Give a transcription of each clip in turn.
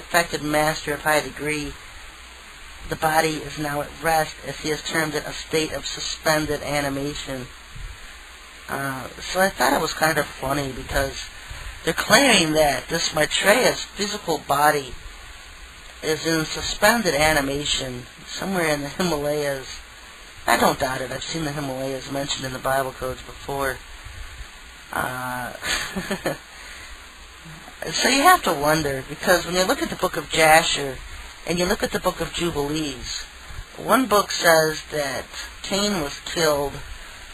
perfected master of high degree, the body is now at rest, as he has termed it, a state of suspended animation. So I thought it was kind of funny because they're claiming that this Maitreya's physical body is in suspended animation somewhere in the Himalayas. I don't doubt it. I've seen the Himalayas mentioned in the Bible codes before. So you have to wonder, because when you look at the book of Jasher and you look at the book of Jubilees, one book says that Cain was killed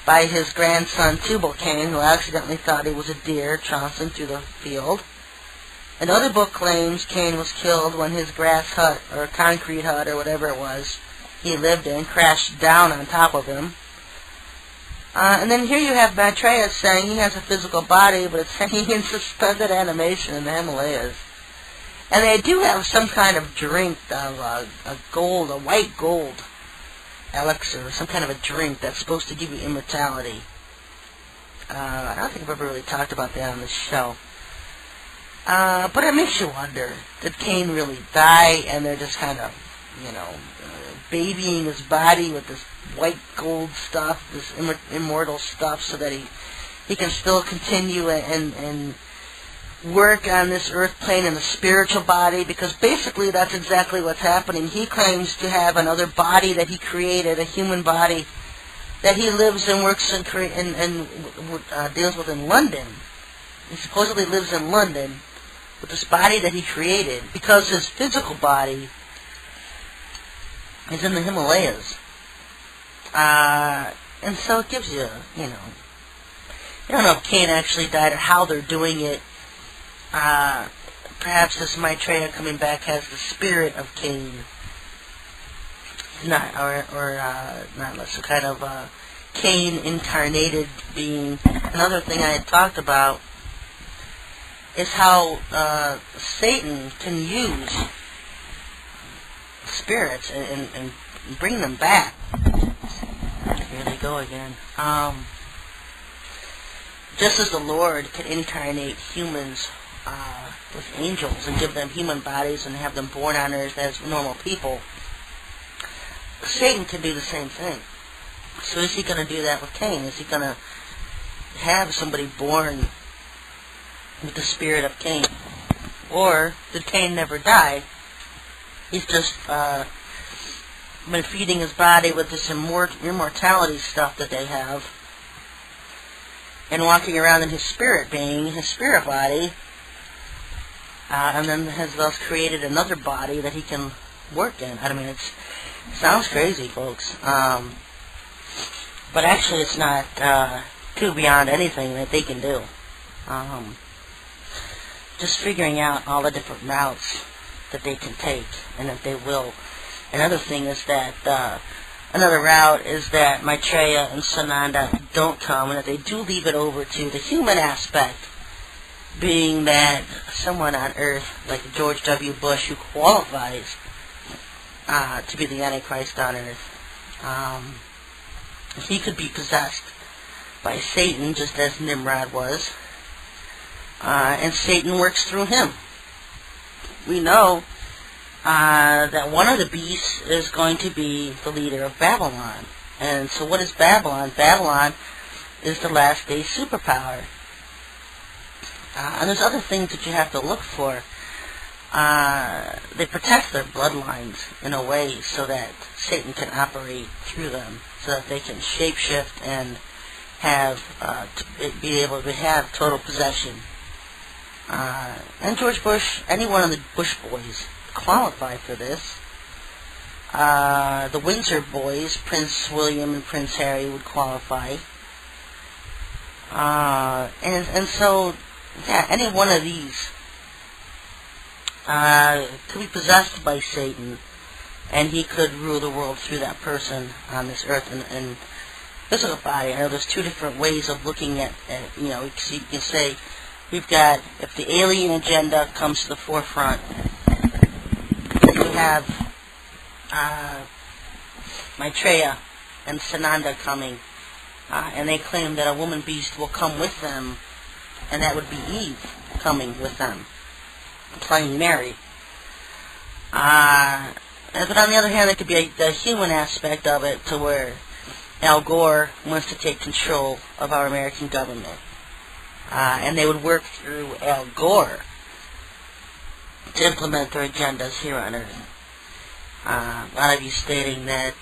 by his grandson Tubal-Cain, who accidentally thought he was a deer trouncing through the field. Another book claims Cain was killed when his grass hut, or concrete hut, or whatever it was he lived in, crashed down on top of him. And then here you have Maitreya saying he has a physical body, but it's hanging in suspended animation in the Himalayas. And they do have some kind of drink of a white gold elixir, some kind of a drink that's supposed to give you immortality. I don't think I've ever really talked about that on this show. But it makes you wonder, did Cain really die, and they're just kind of, babying his body with this white gold stuff, this immortal stuff, so that he can still continue and work on this earth plane in a spiritual body, because basically that's exactly what's happening. He claims to have another body that he created, a human body, that he lives and works and deals with in London. He supposedly lives in London with this body that he created, because his physical body is in the Himalayas. And so it gives you, you don't know if Cain actually died or how they're doing it. Perhaps this Maitreya coming back has the spirit of Cain. Not less, a kind of Cain incarnated being. Another thing I had talked about is how Satan can use spirits and bring them back. Here they go again. Just as the Lord can incarnate humans with angels and give them human bodies and have them born on earth as normal people, Satan can do the same thing. So is he going to do that with Cain? Is he going to have somebody born with the spirit of Cain? Or did Cain never die? He's just been feeding his body with this immortality stuff that they have, and walking around in his spirit being, his spirit body, and then has thus created another body that he can work in. I mean, it sounds crazy, folks. But actually it's not too beyond anything that they can do. Just figuring out all the different routes that they can take, and that they will. Another thing is that another route is that Maitreya and Sananda don't come, and that they do leave it over to the human aspect, being that someone on earth, like George W. Bush, who qualifies to be the Antichrist on earth, he could be possessed by Satan, just as Nimrod was, and Satan works through him. We know that one of the beasts is going to be the leader of Babylon. And so what is Babylon? Babylon is the last day superpower. And there's other things that you have to look for. They protect their bloodlines in a way so that Satan can operate through them, so that they can shapeshift and have be able to have total possession. And George Bush, any one of the Bush boys qualify for this. The Windsor boys, Prince William and Prince Harry, would qualify. And so, yeah, any one of these could be possessed by Satan, and he could rule the world through that person on this earth and physical body. I know there's two different ways of looking at you can say, we've got, if the alien agenda comes to the forefront, you have Maitreya and Sananda coming, and they claim that a woman beast will come with them, and that would be Eve coming with them, playing Mary. But on the other hand, there could be the human aspect of it, to where Al Gore wants to take control of our American government. And they would work through Al Gore to implement their agendas here on Earth. A lot of you stating that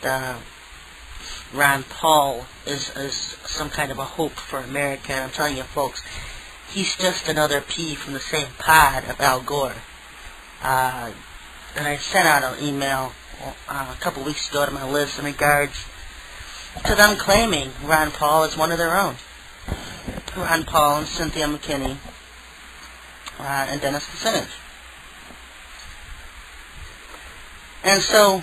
Ron Paul is some kind of a hope for America. And I'm telling you, folks, he's just another pea from the same pod of Al Gore. And I sent out an email a couple weeks ago to my list in regards to them claiming Ron Paul is one of their own. Ron Paul and Cynthia McKinney and Dennis Kucinich. And so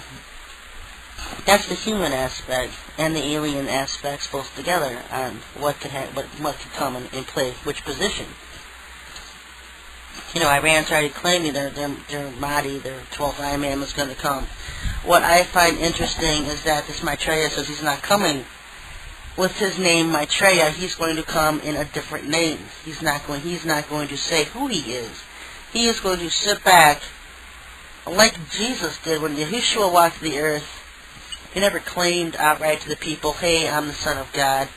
that's the human aspect and the alien aspects both together on what could come in play, which position. You know, Iran's already claiming their Mahdi, their 12th Imam is going to come. What I find interesting is that this Maitreya says he's not coming with his name Maitreya. He's going to come in a different name. He's not going to say who he is. He is going to sit back like Jesus did when Yahushua walked the earth. He never claimed outright to the people, hey, I'm the Son of God.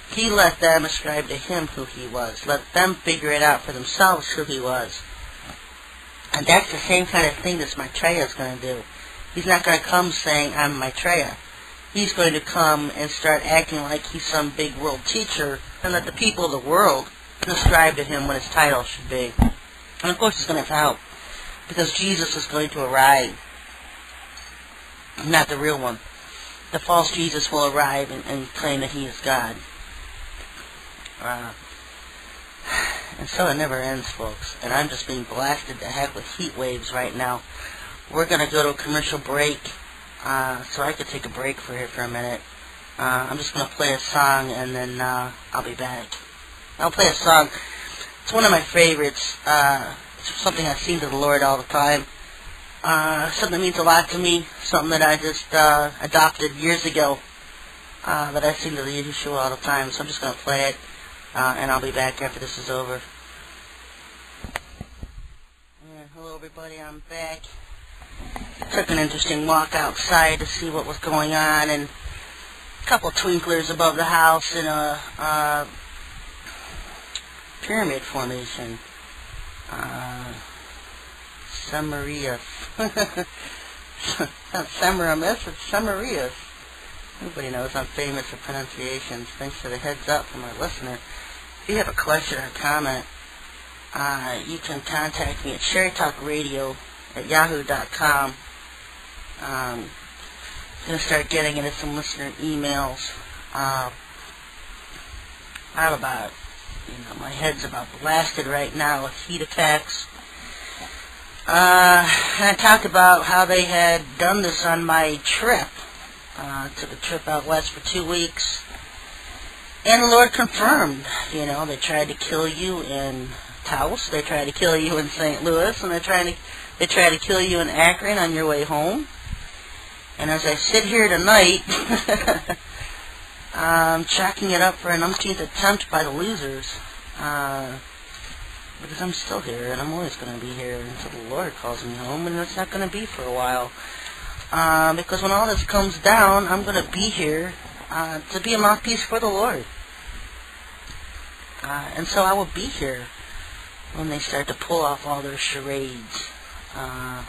He let them ascribe to him who he was. Let them figure it out for themselves who he was. And that's the same kind of thing this Maitreya is going to do. He's not going to come saying, I'm Maitreya. He's going to come and start acting like he's some big world teacher and let the people of the world ascribe to him what his title should be. And of course it's going to help, because Jesus is going to arrive. Not the real one. The false Jesus will arrive and claim that he is God. And so it never ends, folks. And I'm just being blasted to heck with heat waves right now. We're going to go to a commercial break, so I could take a break for here for a minute. I'm just going to play a song, and then I'll be back. I'll play a song. It's one of my favorites. It's something I sing to the Lord all the time. Something that means a lot to me. Something that I just adopted years ago, that I sing to the Yahushua all the time. So I'm just going to play it. And I'll be back after this is over. Hello everybody, I'm back. Took an interesting walk outside to see what was going on, and a couple twinklers above the house in a pyramid formation. Samarias. Not Samaramis, it's Samarias. Everybody knows I'm famous for pronunciations. Thanks for the heads up from our listener. If you have a question or a comment, you can contact me at SherryTalkRadio at yahoo.com. I'm going to start getting into some listener emails. My head's about blasted right now with heat attacks. And I talked about how they had done this on my trip. Took a trip out west for 2 weeks. And the Lord confirmed, they tried to kill you in Taos, they tried to kill you in St. Louis, and they try to kill you in Akron on your way home. And as I sit here tonight, I'm chalking it up for an umpteenth attempt by the losers, because I'm still here, and I'm always going to be here until the Lord calls me home, and it's not going to be for a while. Because when all this comes down, I'm going to be here to be a mouthpiece for the Lord. And so I will be here when they start to pull off all their charades. And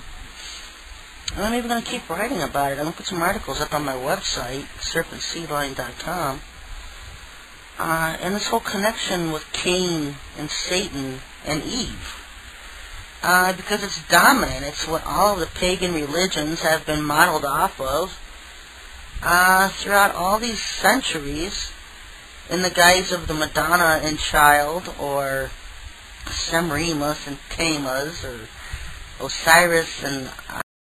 I'm even going to keep writing about it. I'm going to put some articles up on my website, serpentseedline.com. And this whole connection with Cain and Satan and Eve. Because it's dominant. It's what all of the pagan religions have been modeled off of throughout all these centuries, in the guise of the Madonna and Child, or Semiramis and Tammuz, or Osiris and